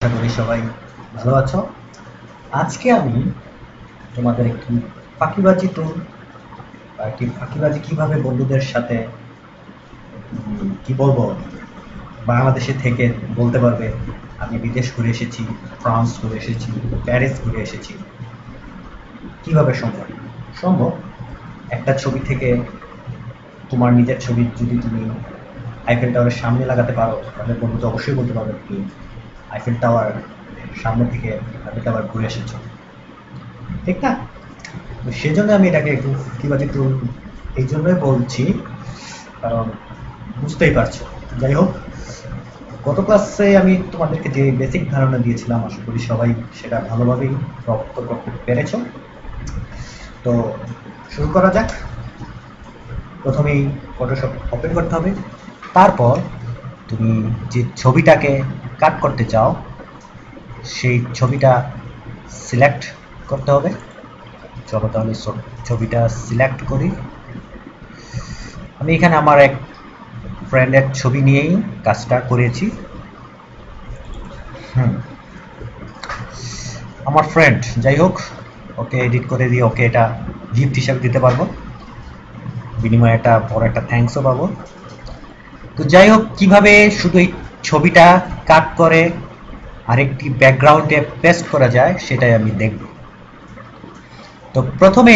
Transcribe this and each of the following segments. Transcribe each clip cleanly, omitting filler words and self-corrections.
আশা করি সবাই ভালো আছো। আজকে আমি তোমাদের একটি ফাঁকিবাজি টুল বা একটি ফাঁকিবাজি কিভাবে বন্ধুদের সাথে কি বলবো, বাংলাদেশে থেকে বলতে পারবে আমি বিদেশ ঘুরে এসেছি, ফ্রান্স ঘুরে এসেছি, প্যারিস ঘুরে এসেছি। কিভাবে সম্ভব? সম্ভব। একটা ছবি থেকে তোমার নিজের ছবি যদি তুমি আইফেল টাওয়ারের সামনে লাগাতে পারো, তাহলে বন্ধু তো অবশ্যই বলতে পারবে তুমি আইফেল টাওয়ার সামনে থেকে আইফেল টাওয়ার ঘুরে এসেছো, ঠিক না? তো সেজন্য আমি এটাকে একটু ফাঁকিবাজি টুল এই জন্যই বলছি, কারণ বুঝতেই পারছো। যাই হোক, গত ক্লাসে আমি তোমাদেরকে যে বেসিক ধারণা দিয়েছিলাম, আশা করি সবাই সেটা ভালোভাবেই রপ্ত করতে পেরেছো। তো শুরু করা যাক। প্রথমেই ফটোশপ ওপেন করতে হবে, তারপর তুমি যে ছবিটাকে কাট করতে চাও সেই ছবিটা সিলেক্ট করতে হবে। চলো তাহলে ছবিটা সিলেক্ট করি। আমি এখানে আমার এক ফ্রেন্ডের ছবি নিয়েই কাজটা করেছি। আমার ফ্রেন্ড, যাই হোক, ওকে এডিট করে দিয়ে ওকে এটা গিফট হিসাবে দিতে পারবো, বিনিময়ে একটা বড় একটা থ্যাঙ্কসও পাবো। তো যাই হোক, কিভাবে শুধু এই ছবিটা কাট করে আরেকটি ব্যাকগ্রাউন্ডে পেস্ট করা যায় সেটাই আমি দেখব। তো প্রথমে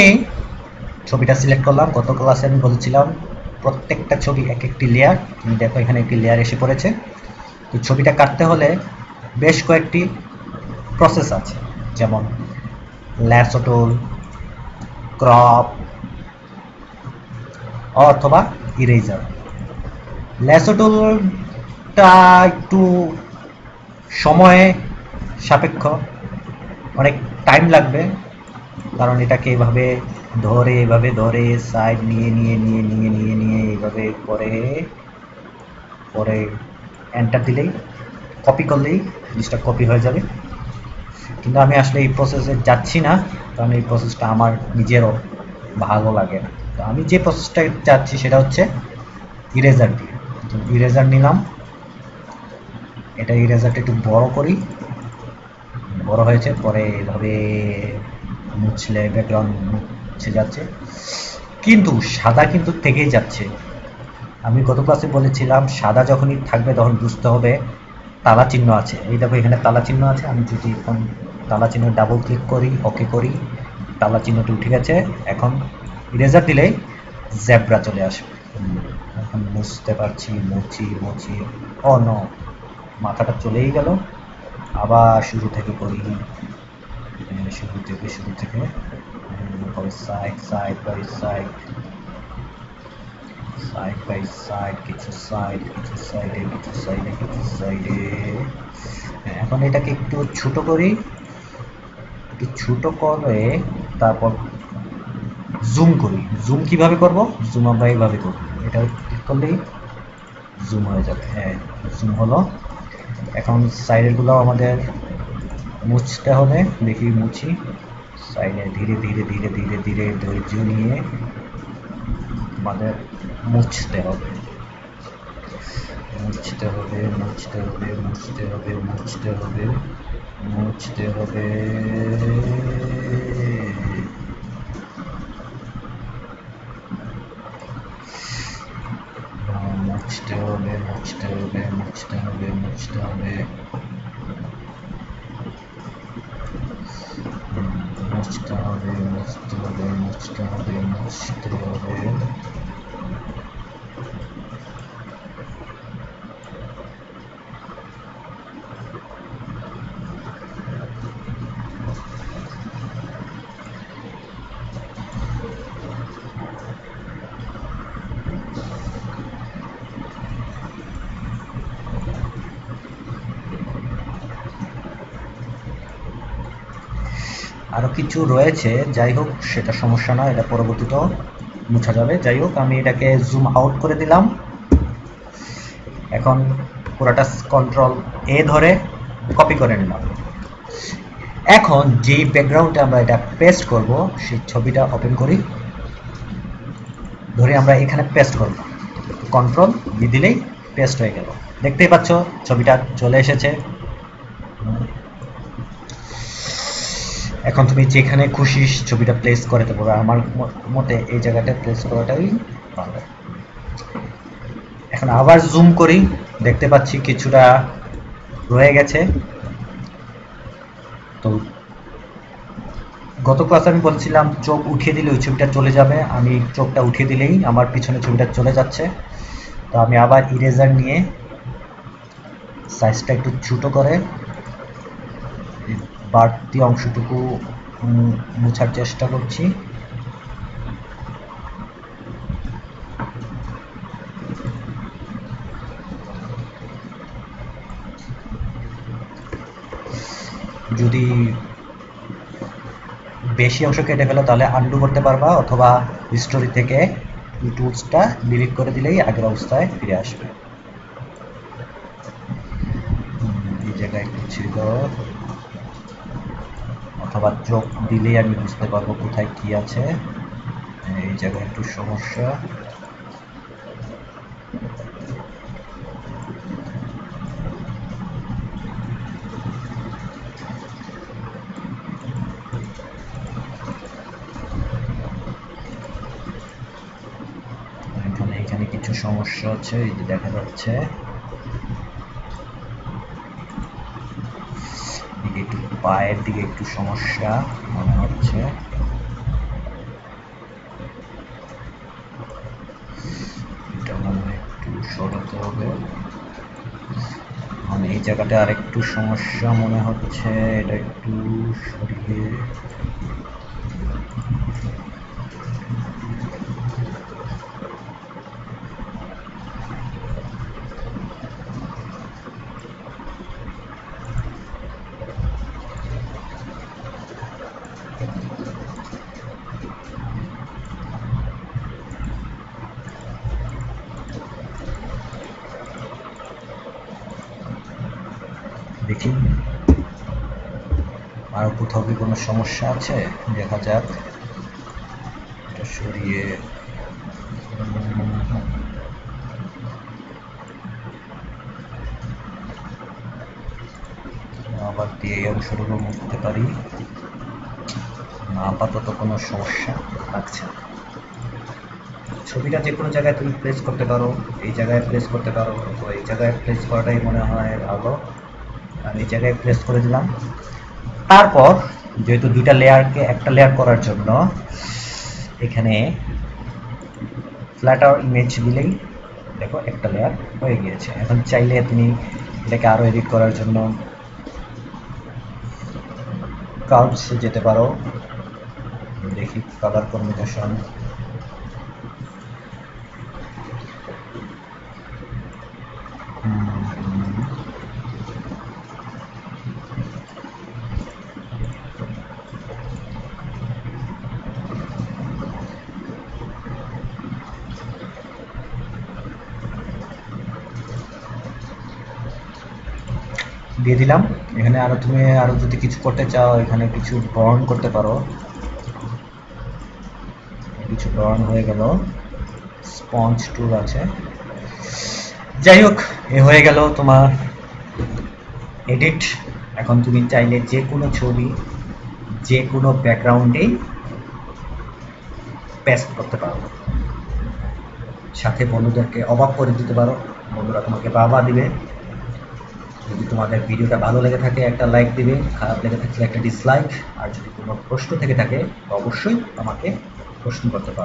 ছবিটা সিলেক্ট করলাম। গত ক্লাসে আমি বলেছিলাম প্রত্যেকটা ছবি এক একটি লেয়ার। তুমি দেখো এখানে একটি লেয়ার এসে পড়েছে। তো ছবিটা কাটতে হলে বেশ কয়েকটি প্রসেস আছে, যেমন ল্যাসো টুল, ক্রপ অথবা ইরেজার। ল্যাসো টুলটা একটু সময় সাপেক্ষ, অনেক টাইম লাগবে, কারণ এটাকে এভাবে ধরে সাইড নিয়ে এইভাবে করে পরে এন্টার দিলেই, কপি করলেই জিনিসটা কপি হয়ে যাবে। কিন্তু আমি আসলে এই প্রসেসে যাচ্ছি না, কারণ এই প্রসেসটা আমার নিজেরও ভালো লাগে না। তো আমি যে প্রসেসটা যাচ্ছি সেটা হচ্ছে ইরেজার দিয়ে। তো ইরেজার নিলাম, এটা ইরেজারটা একটু বড় করি, বড় হয়েছে, পরে এভাবে মুছলে ব্যাকগ্রাউন্ড মুছে যাচ্ছে, কিন্তু সাদা কিন্তু থেকেই যাচ্ছে। আমি গত ক্লাসে বলেছিলাম সাদা যখনই থাকবে তখন বুঝতে হবে তালা চিহ্ন আছে। এই দেখো এখানে তালা চিহ্ন আছে। আমি যদি এখন তালা চিহ্ন ডাবল ক্লিক করি, ওকে করি, তালা চিহ্নটি উঠে গেছে। এখন ইরেজার দিলেই জেব্রা চলে আসবে। এখন বুঝতে পারছি, মুছি ও নো, মাথাটা চলেই গেল। আবার শুরু থেকে করি, শুরু থেকে সাইড বাই সাইড, কিছু সাইডে। এখন এটাকে একটু ছোট করি, একটু ছোট করে তারপর জুম করি। জুম কিভাবে করব? জুম আমরা এইভাবে করব, এটা ক্লিক করলেই জুম হয়ে যাবে। হ্যাঁ, জুম হলো। এখন সাইডের গুলো আমাদের মুছতে হবে। দেখি মুছি। সাইডে ধীরে ধৈর্য নিয়ে আমাদের মুছতে হবে। আরো কিছু রয়েছে, যাই হোক সেটা সমস্যা না, এটা পরবর্তীতেও মুছা যাবে। যাই হোক, আমি এটাকে জুম আউট করে দিলাম। এখন পুরোটা কন্ট্রোল এ ধরে কপি করে নিলাম। এখন যে ব্যাকগ্রাউন্ডে আমরা এটা পেস্ট করব সেই ছবিটা ওপেন করি, ধরে আমরা এখানে পেস্ট করব, কন্ট্রোল বি দিলেই পেস্ট হয়ে গেল। দেখতেই পাচ্ছ ছবিটা চলে এসেছে। এখন তুমি যেখানে খুশি ছবিটা প্লেস করতে পারো। আমার মতে এই জায়গাটা প্লেস করাটাই ভালো। এখন আবার জুম করি, দেখতে পাচ্ছি কিছুটা রয়ে গেছে। তো গত ক্লাসে আমি বলছিলাম চোখ উঠিয়ে দিলে ওই ছবিটা চলে যাবে। আমি চোখটা উঠিয়ে দিলেই আমার পিছনে ছবিটা চলে যাচ্ছে। তো আমি আবার ইরেজার নিয়ে সাইজটা একটু ছোট করে বাড়তি অংশটুকু মোছার চেষ্টা করছি। যদি বেশি অংশ কেটে ফেলো তাহলে আনডু করতে পারবা, অথবা হিস্টোরি থেকে এই টুলসটা ডিলিট করে দিলেই আগের অবস্থায় ফিরে আসবে। এই জায়গায় একটু ছিল, অথবা চোখ দিলেই আমি বুঝতে পারবো কোথায় কি আছে। এই জায়গায় একটু সমস্যা। এখানে কিছু সমস্যা আছে, এই যে দেখা যাচ্ছে। একটু পায়ের দিকে একটু সমস্যা মনে হচ্ছে। এটা মনে হয় একটু সরাতে হবে। মানে এই জায়গাটা আর একটু সমস্যা মনে হচ্ছে, এটা একটু সরিয়ে দেখি আর কোথাও কি কোনো সমস্যা আছে, দেখা যাক। এটা সরিয়ে আবার দিয়ে এই অংশটুকু মুছতে পারি না। আপাতত কোনো সমস্যা লাগছে না। ছবিটা যে কোনো জায়গায় তুমি প্লেস করতে পারো, এই জায়গায় প্লেস করতে পারো, তো এই জায়গায় প্লেস করাটাই মনে হয় ভালো। আমি এই জায়গায় প্লেস করে দিলাম। তারপর যেহেতু দুইটা লেয়ারকে একটা লেয়ার করার জন্য এখানে ফ্ল্যাটার ইমেজ দিলেই দেখো একটা লেয়ার হয়ে গিয়েছে। এখন চাইলে তুমি এটাকে আরো এডিট করার জন্য কার্ভসে যেতে পারো। দেখি কালার কম্বিনেশন, দিয়ে দিলাম। এখানে আরো তুমি আরো যদি কিছু করতে চাও এখানে কিছু বর্ণ করতে পারো। কিছু বর্ণ হয়ে গেল, স্পঞ্জ টুল আছে। যাই হোক, এ হয়ে গেল তোমার এডিট। এখন তুমি চাইলে যে কোনো ছবি যে কোনো ব্যাকগ্রাউন্ডেই পেস্ট করতে পারো, সাথে বন্ধুদেরকে অবাক করে দিতে পারো। বন্ধুরা তোমাকে বাবা দিবে। যদি তোমাদের ভিডিওটা ভালো লেগে থাকে একটা লাইক দিবে, খারাপ লেগে থাকলে একটা ডিসলাইক। আর যদি কোনো প্রশ্ন থেকে থাকে অবশ্যই আমাকে প্রশ্ন করতে পারো।